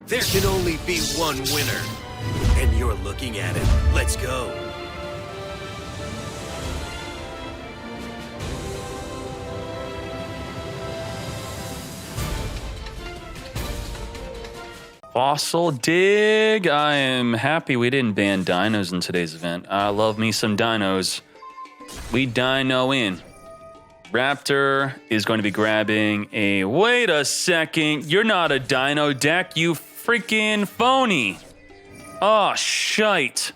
There can only be one winner, and you're looking at it. Let's go. Fossil Dig. I am happy we didn't ban dinos in today's event. I love me some dinos. We dino in. Raptor is going to be grabbing a... Wait a second. You're not a dino deck, you freaking phony. Oh, shite.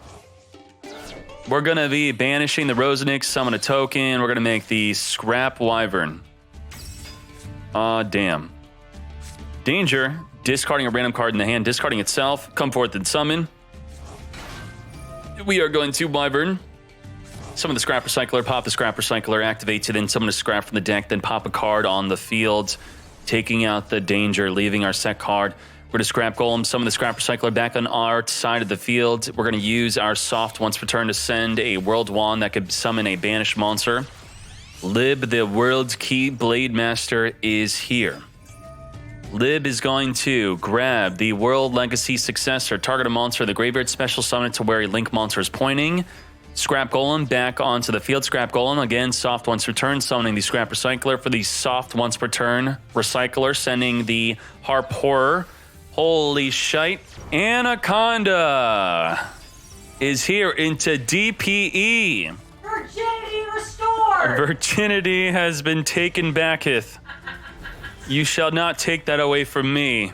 We're going to be banishing the Rosenix, summon a token. We're going to make the Scrap Wyvern. Aw, damn. Danger. Discarding a random card in the hand, discarding itself, come forth and summon. We are going to Wyvern. Summon the Scrap Recycler, pop the Scrap Recycler, activates it, then summon a scrap from the deck, then pop a card on the field, taking out the Danger, leaving our set card. We're going to Scrap Golem, summon the Scrap Recycler back on our side of the field. We're going to use our soft once per turn to send a World Wand that could summon a banished monster. Lib, the World's Key Blade Master, is here. Lib is going to grab the World Legacy Successor, target a monster in the graveyard, special summon it to where a link monster is pointing. Scrap Golem back onto the field. Scrap Golem, again, soft once per turn, summoning the Scrap Recycler for the soft once per turn Recycler, sending the Harp Horror. Holy shite. Anaconda is here into DPE. Virginity restored! Virginity has been taken backeth. You shall not take that away from me.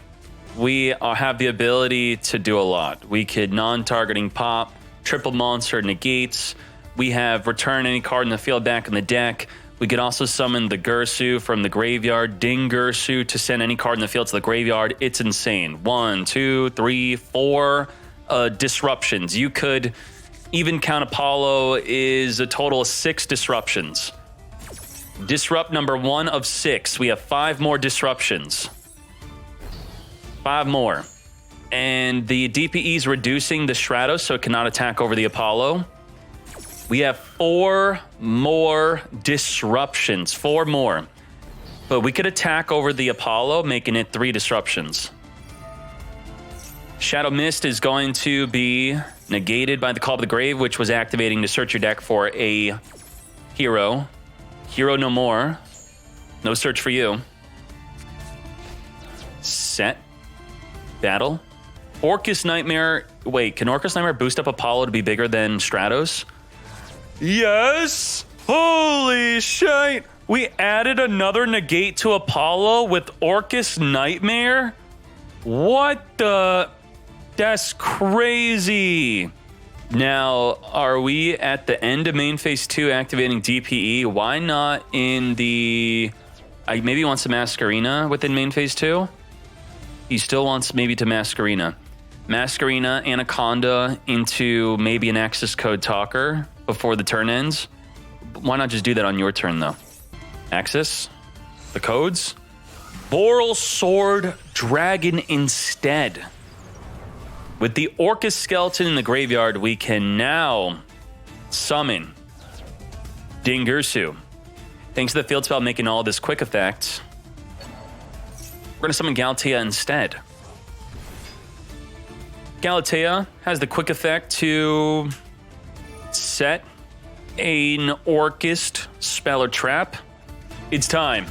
We have the ability to do a lot. We could non-targeting pop, triple monster negates. We have return any card in the field back in the deck. We could also summon the Gursu from the graveyard, Ding Gursu, to send any card in the field to the graveyard. It's insane. 1, 2, 3, 4 disruptions. You could even count Apollo is a total of 6 disruptions. Disrupt number 1 of 6. We have 5 more disruptions. 5 more. And the DPE is reducing the Stratos, so it cannot attack over the Apollo. We have 4 more disruptions. 4 more. But we could attack over the Apollo, making it 3 disruptions. Shadow Mist is going to be negated by the Call of the Grave, which was activating to search your deck for a hero. Hero no more. No search for you. Set. Battle. Orcust Nightmare. Wait, can Orcust Nightmare boost up Apollo to be bigger than Stratos? Yes! Holy shit! We added another negate to Apollo with Orcust Nightmare? What the... That's crazy! Now, are we at the end of main phase 2 activating DPE? Why not in the... maybe he wants to Masquerina within main phase 2? He still wants maybe to Masquerina. Masquerina, Anaconda into maybe an access code talker before the turn ends. Why not just do that on your turn, though? Access? The codes? Boral Sword Dragon instead. With the Orcust Skeleton in the graveyard, we can now summon Ding Gursu. Thanks to the field spell making all this quick effect, we're going to summon Galatea instead. Galatea has the quick effect to set an Orcust spell or trap. It's time.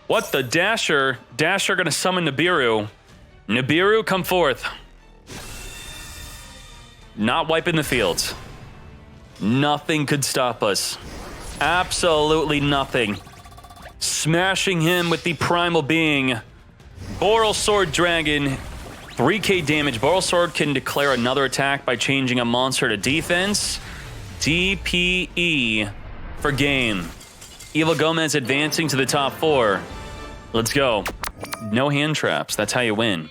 What the Dasher? Dasher gonna summon Nibiru. Nibiru, come forth. Not wiping the fields. Nothing could stop us. Absolutely nothing. Smashing him with the Primal Being. Boral Sword Dragon. 3k damage. Boral Sword can declare another attack by changing a monster to defense. DPE for game. Evil Gomez advancing to the top 4. Let's go. No hand traps. That's how you win.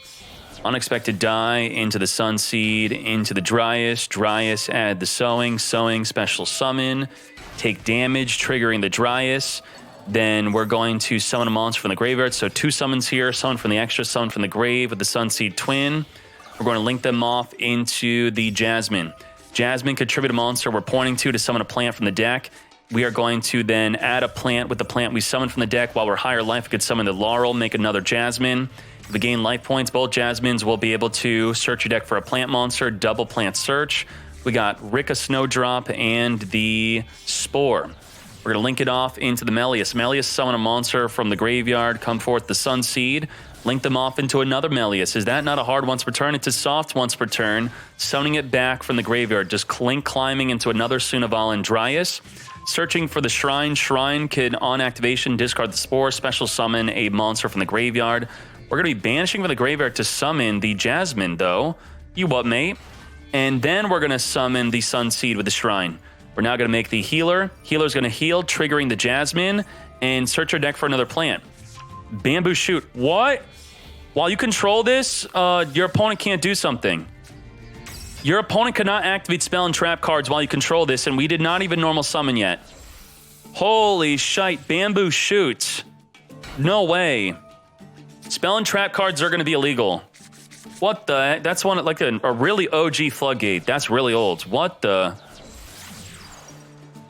Unexpected die into the Sunseed, into the Dryas. Dryas add the Sowing. Sowing special summon. Take damage, triggering the Dryas. Then we're going to summon a monster from the graveyard. So 2 summons here. Summon from the extra, summon from the grave with the Sunseed Twin. We're going to link them off into the Jasmine. Jasmine, contribute a monster we're pointing to summon a plant from the deck. We are going to then add a plant with the plant we summoned from the deck. While we're higher life, we could summon the Laurel, make another Jasmine. If we gain life points, both Jasmines will be able to search your deck for a plant monster, double plant search. We got Rika Snowdrop and the Spore. We're going to link it off into the Melius. Melius, summon a monster from the graveyard, come forth the Sun Seed, link them off into another Melius. Is that not a hard once per turn? It's a soft once per turn. Summoning it back from the graveyard, just climbing into another Sunavalon Dryas. Searching for the Shrine. Shrine can, on activation, discard the Spore, special summon a monster from the graveyard. We're going to be banishing from the graveyard to summon the Jasmine, though. You what, mate? And then we're going to summon the Sun Seed with the Shrine. We're now going to make the Healer. Healer's going to heal, triggering the Jasmine, and search your deck for another plant. Bamboo Shoot. What? While you control this, your opponent can't do something. Your opponent cannot activate spell and trap cards while you control this, and we did not even normal summon yet. Holy shite. Bamboo Shoot. No way. Spell and trap cards are going to be illegal. What the heck? That's one like a really OG Floodgate. That's really old. What the?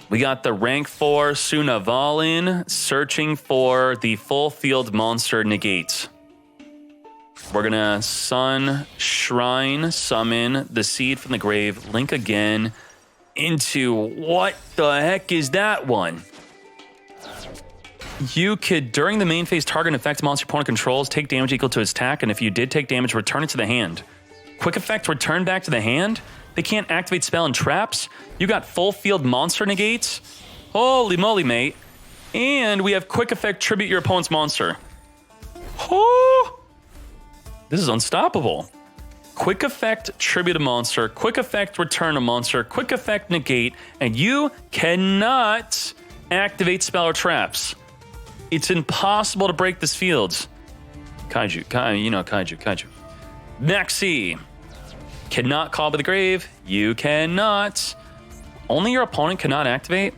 We got the rank 4 Sunavalon searching for the full field monster negate. We're gonna Sun Shrine summon the seed from the grave, link again into what the heck is that one? You could, during the main phase, target an effect monster opponent controls, take damage equal to its attack, and if you did take damage, return it to the hand. Quick effect, return back to the hand? They can't activate spell and traps? You got full field monster negates? Holy moly, mate. And we have quick effect, tribute your opponent's monster. Oh, this is unstoppable. Quick effect, tribute a monster. Quick effect, return a monster. Quick effect, negate. And you cannot activate spell or traps. It's impossible to break this field. Kaiju, you know Kaiju. Maxi. Cannot call by the grave. You cannot. Only your opponent cannot activate?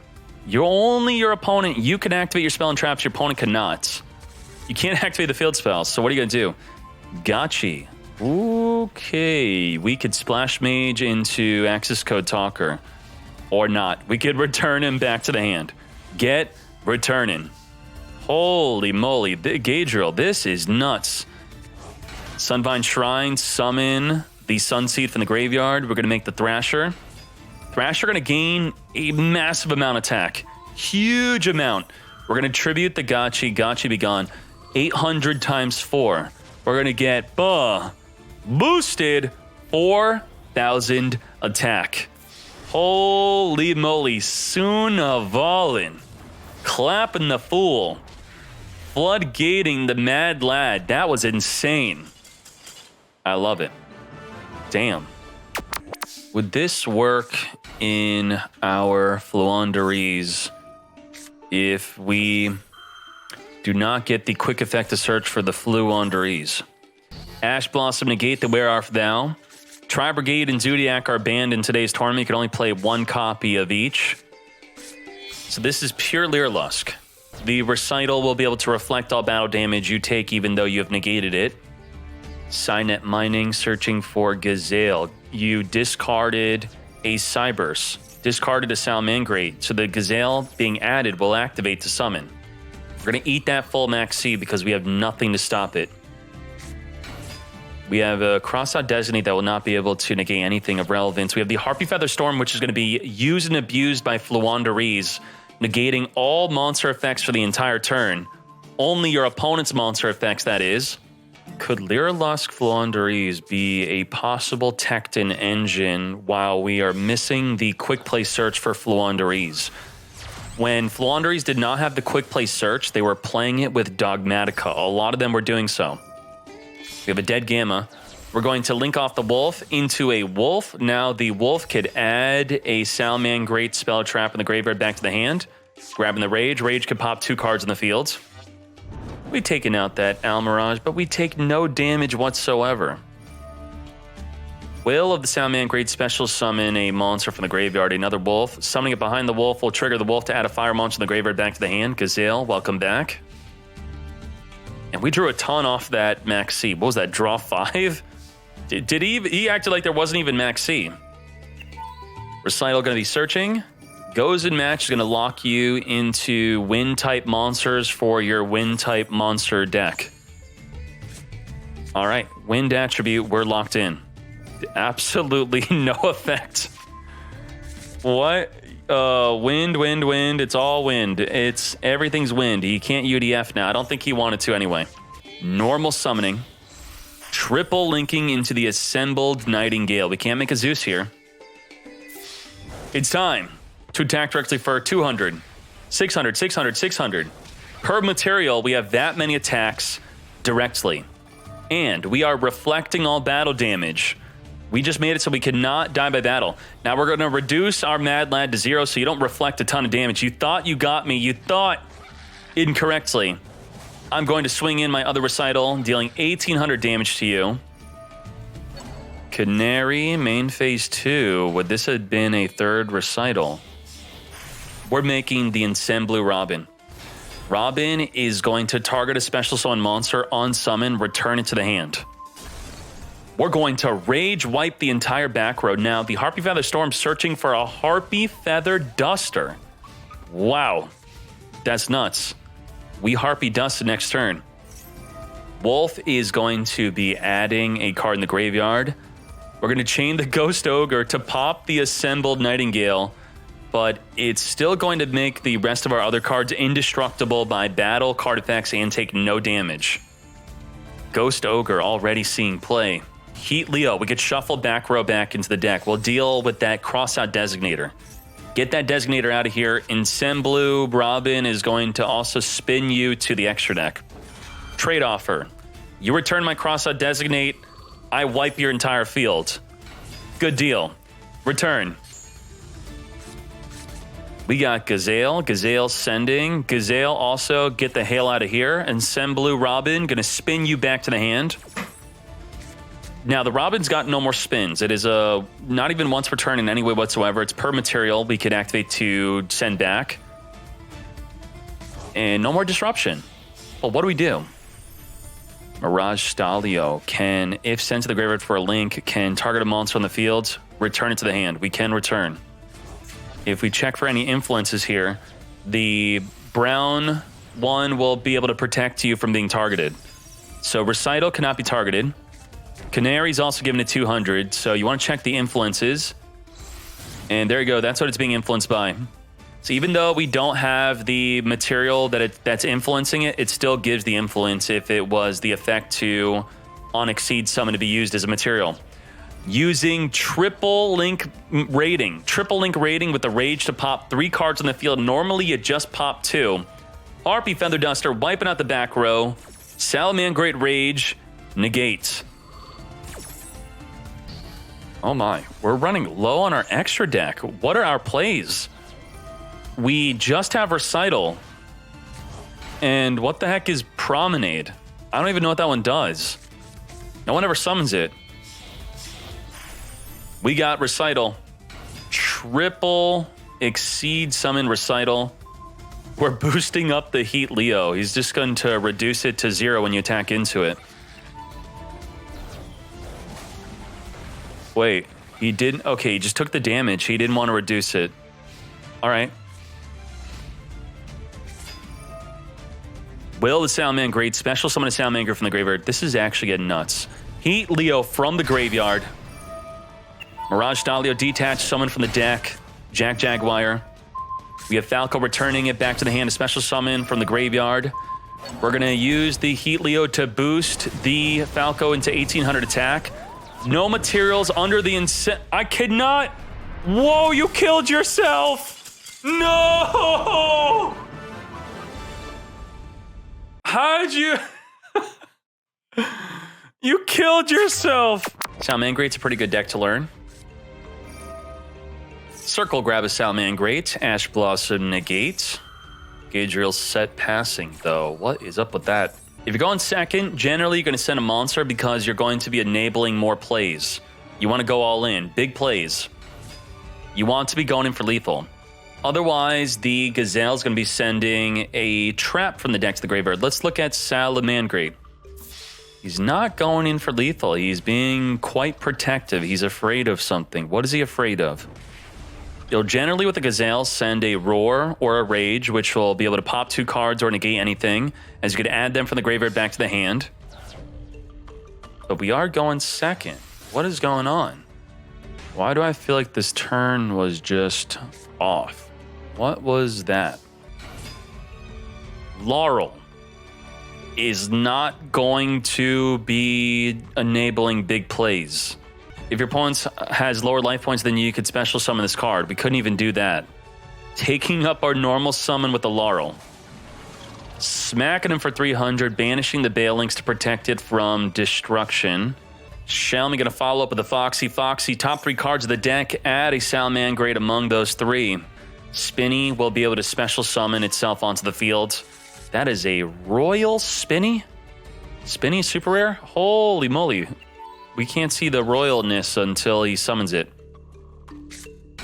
Only your opponent. You can activate your spell and traps. Your opponent cannot. You can't activate the field spells. So what are you going to do? Gotchi. Okay. We could Splash Mage into Access Code Talker. Or not. We could return him back to the hand. Get returning. Holy moly. Gaedriel, this is nuts. Sunvine Shrine, summon the Sunseed from the graveyard. We're going to make the Thrasher. Thrasher going to gain a massive amount of attack. Huge amount. We're going to tribute the Gotchi. Gotchi be gone. 800 times 4. We're going to get boosted 4,000 attack. Holy moly. Sunavalon. Clapping the fool. Floodgating the mad lad. That was insane. I love it. Damn. Would this work in our Fluanderies if we do not get the quick effect to search for the Fluanderies? Ash Blossom, negate the Where Art Thou. Tri Brigade and Zodiac are banned in today's tournament. You can only play one copy of each. So this is pure Lyrilusc. The Recital will be able to reflect all battle damage you take even though you have negated it. Cynet Mining, searching for Gazelle. You discarded a Cyberse, discarded a Salamangreat, so the Gazelle being added will activate to summon. We're going to eat that full max C because we have nothing to stop it. We have a Cross-Out Designate that will not be able to negate anything of relevance. We have the Harpy Feather Storm, which is going to be used and abused by Fluanderies, negating all monster effects for the entire turn. Only your opponent's monster effects, that is. Could Lyrilusc Fluanderies be a possible Tecton engine while we are missing the quick play search for Fluanderies? When Fluanderies did not have the quick play search, they were playing it with Dogmatica. A lot of them were doing so. We have a Dead Gamma. We're going to link off the Wolf into a Wolf. Now the Wolf could add a Salamangreat spell trap in the graveyard back to the hand. Grabbing the Rage. Rage could pop 2 cards in the field. We've taken out that Almirage, but we take no damage whatsoever. Will of the Salamangreat special summon a monster from the graveyard, another Wolf. Summoning it behind the Wolf will trigger the Wolf to add a fire monster from the graveyard back to the hand. Gazelle, welcome back. And we drew a ton off that Max C. What was that, draw 5? Did he acted like there wasn't even Max C. Recital going to be searching. Goes in match is going to lock you into wind-type monsters for your wind-type monster deck. All right, wind attribute, we're locked in. Absolutely no effect. What? Wind. It's all wind. Everything's wind. He can't UDF now. I don't think he wanted to anyway. Normal summoning. Triple linking into the assembled Nightingale. We can't make a Zeus here. It's time to attack directly for 200, 600, 600, 600. Per material, we have that many attacks directly. And we are reflecting all battle damage. We just made it so we cannot die by battle. Now we're going to reduce our Mad Lad to 0 so you don't reflect a ton of damage. You thought you got me. You thought incorrectly. I'm going to swing in my other recital, dealing 1,800 damage to you. Canary, main phase 2. Would this have been a third recital? We're making the Ensemble Robin. Robin is going to target a special summon monster on summon, return it to the hand. We're going to rage wipe the entire back row. Now, the Harpy Feather Storm searching for a Harpy Feather Duster. Wow, that's nuts. We Harpy Dusted next turn. Wolf is going to be adding a card in the graveyard. We're going to chain the Ghost Ogre to pop the assembled Nightingale, but it's still going to make the rest of our other cards indestructible by battle card effects and take no damage. Ghost Ogre already seeing play. Heat Leo, we could shuffle back row back into the deck. We'll deal with that cross-out Designator. Get that Designator out of here. Ensemble Robin is going to also spin you to the extra deck. Trade offer. You return my cross-out Designate, I wipe your entire field. Good deal. Return. We got Gazelle. Gazelle sending. Gazelle also get the hail out of here. Ensemble Robin, gonna spin you back to the hand. Now, the Robin's got no more spins. It is not even once per turn in any way whatsoever. It's per material we could activate to send back. And no more disruption. Well, what do we do? Mirage Stalio can, if sent to the graveyard for a link, can target a monster on the field, return it to the hand. We can return. If we check for any influences here, the brown one will be able to protect you from being targeted. So Recital cannot be targeted. Canary's also given it 200, so you want to check the influences. And there you go, that's what it's being influenced by. So even though we don't have the material that's influencing it, it still gives the influence if it was the effect to on Exceed Summon to be used as a material. Using triple link rating with the Rage to pop 3 cards on the field. Normally you just pop 2. Harpy Feather Duster, wiping out the back row. Salamangreat Rage, negate. Oh my, we're running low on our extra deck. What are our plays? We just have Recital. And what the heck is Promenade? I don't even know what that one does. No one ever summons it. We got Recital. Triple Exceed Summon Recital. We're boosting up the Heat Leo. He's just going to reduce it to 0 when you attack into it. Wait, he didn't? Okay, he just took the damage. He didn't want to reduce it. All right. Will the Salamangreat, special summon a Salamangreat from the graveyard. This is actually getting nuts. Heat Leo from the graveyard. Mirage Stalio detached, summon from the deck. Jack Jaguar. We have Falco returning it back to the hand, a special summon from the graveyard. We're going to use the Heat Leo to boost the Falco into 1,800 attack. No materials under the I cannot. Whoa, you killed yourself. No. How'd you? You killed yourself. Salamangreat's a pretty good deck to learn. Circle grab a Salamangreat. Ash Blossom negate. Gadriel set passing though. What is up with that? If you're going second, generally you're going to send a monster because you're going to be enabling more plays. You want to go all in. Big plays. You want to be going in for lethal. Otherwise, the Gazelle is going to be sending a trap from the deck to the graveyard. Let's look at Salamangreat. He's not going in for lethal. He's being quite protective. He's afraid of something. What is he afraid of? You'll generally, with the Gazelle, send a Roar or a Rage, which will be able to pop 2 cards or negate anything, as you could add them from the graveyard back to the hand. But we are going second. What is going on? Why do I feel like this turn was just off? What was that? Laurel is not going to be enabling big plays. If your opponent has lower life points than you could special summon this card. We couldn't even do that. Taking up our normal summon with the Laurel. Smacking him for 300, banishing the Balinks to protect it from destruction. Shelmy gonna follow up with the Foxy. Foxy, top 3 cards of the deck, add a Salamangreat among those 3. Spinny will be able to special summon itself onto the field. That is a Royal Spinny? Spinny super rare? Holy moly. We can't see the royalness until he summons it.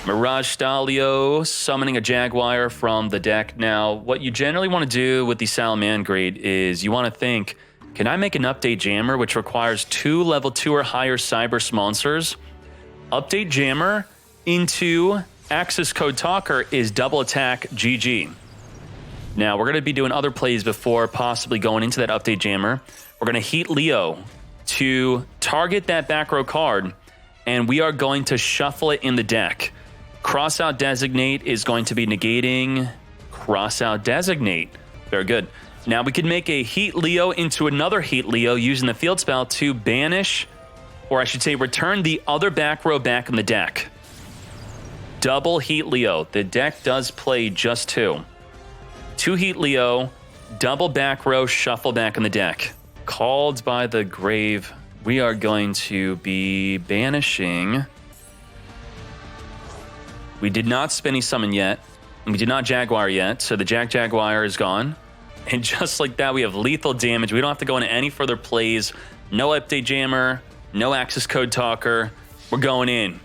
Mirage Stalio summoning a Jaguar from the deck. Now, what you generally want to do with the Salamangreat is you want to think, can I make an update jammer which requires 2 level 2 or higher Cyber monsters? Update jammer into access code talker is double attack GG. Now, we're going to be doing other plays before possibly going into that update jammer. We're going to heat Leo to target that back row card, and we are going to shuffle it in the deck. Crossout Designate is going to be negating Crossout Designate. Very good. Now we can make a Heat Leo into another Heat Leo using the field spell to banish, or I should say return the other back row back in the deck. Double Heat Leo. The deck does play just 2. 2 Heat Leo, double back row, shuffle back in the deck. Called by the grave. We are going to be banishing. We did not Spinny summon yet, and we did not Jaguar yet, so the Jaguar is gone. And just like that, we have lethal damage. We don't have to go into any further plays. No update jammer, no access code talker. We're going in.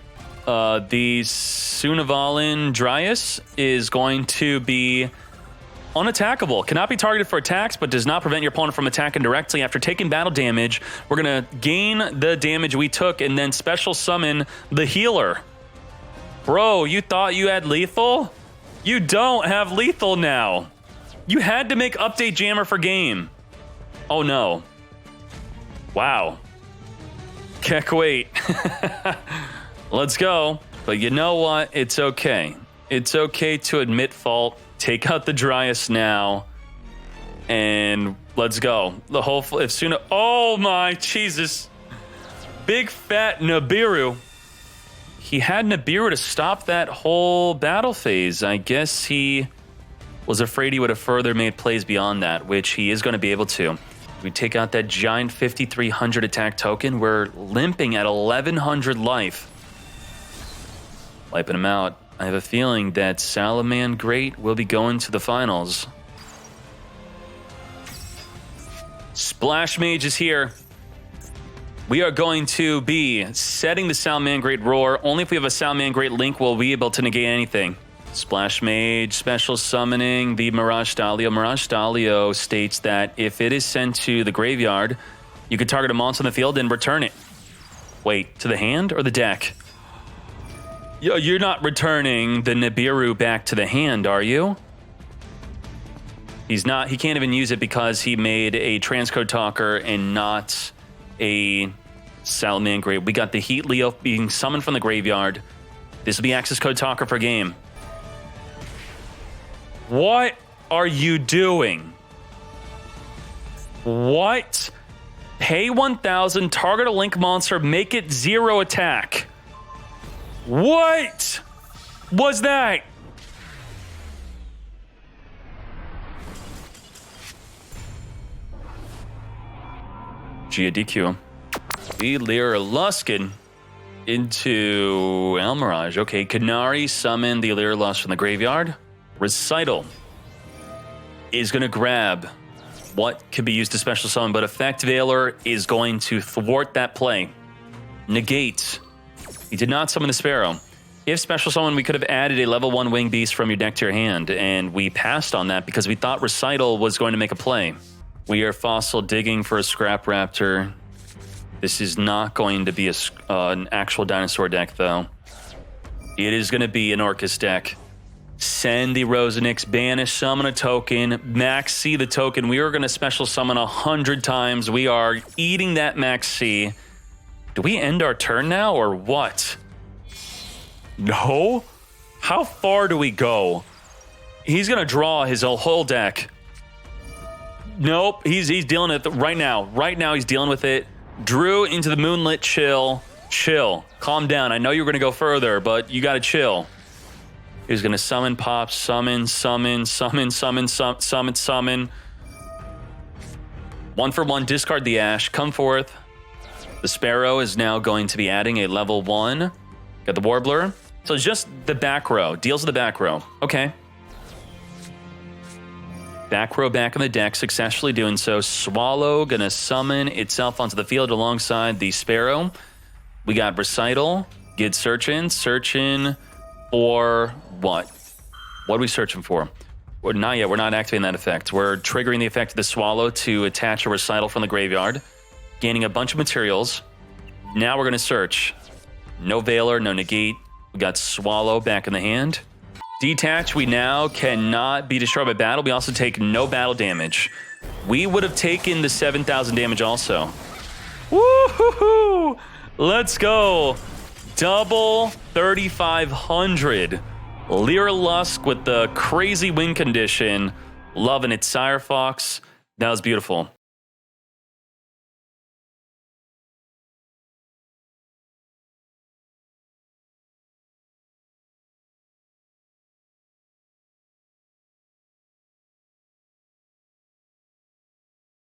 The Sunavalon Dryas is going to be unattackable. Cannot be targeted for attacks, but does not prevent your opponent from attacking directly. After taking battle damage, we're going to gain the damage we took and then special summon the healer. Bro, you thought you had lethal? You don't have lethal now. You had to make update jammer for game. Oh no. Wow. Can't wait. Let's go. But you know what? It's okay. It's okay to admit fault. Take out the Dryas now. And let's go. The whole... If Suna... Oh my Jesus. Big fat Nibiru. He had Nibiru to stop that whole battle phase. I guess he was afraid he would have further made plays beyond that, which he is going to be able to. We take out that giant 5,300 attack token. We're limping at 1,100 life. Wiping him out. I have a feeling that Salamangreat will be going to the finals. Splash Mage is here. We are going to be setting the Salamangreat Roar. Only if we have a Salamangreat link will we be able to negate anything. Splash Mage, special summoning the Mirage Stalio. Mirage Stalio states that if it is sent to the graveyard, you can target a monster on the field and return it. Wait, to the hand or the deck? You're not returning the Nibiru back to the hand, are you? He's not. He can't even use it because he made a transcode talker and not a Salamangreat. We got the Heat Leo being summoned from the graveyard. This will be access code talker for game. What are you doing? What? Pay 1,000, target a link monster, make it 0 attack. What was that? DQ. The Lyrilusc into Elmirage. Okay, Canary summon the Lyrilusc from the graveyard. Recital is going to grab what could be used to special summon, but Effect Veiler is going to thwart that play. Negate. He did not summon the Sparrow. If special summon, we could have added a level 1 wing beast from your deck to your hand, and we passed on that because we thought Recital was going to make a play. We are fossil digging for a Scrap Raptor. This is not going to be an actual dinosaur deck, though. It is going to be an Orcust deck. Send the Rosenix, banish, summon a token, max C the token. We are going to special summon 100 times. We are eating that max C. Do we end our turn now or what? No? How far do we go? He's going to draw his whole deck. Nope, he's dealing with it right now. Right now he's dealing with it. Drew into the Moonlit Chill. Chill. Calm down. I know you're going to go further, but you got to chill. He's going to summon, pop, summon, summon, summon, summon, summon, summon. 1 for 1, discard the Ash. Come forth. The Sparrow is now going to be adding a level 1. Got the Warbler. So it's just the back row. Deals with the back row. Okay. Back row back in the deck, successfully doing so. Swallow gonna summon itself onto the field alongside the Sparrow. We got Recital. Get searching for what? What are we searching for? Well, not yet. We're not activating that effect. We're triggering the effect of the Swallow to attach a Recital from the graveyard, gaining a bunch of materials. Now we're gonna search. No Veiler, no Negate. We got Swallow back in the hand. Detach, we now cannot be destroyed by battle. We also take no battle damage. We would have taken the 7,000 damage also. Woo-hoo-hoo! Let's go. Double 3,500. Lyrilusc with the crazy win condition. Loving it, Sire Fox. That was beautiful.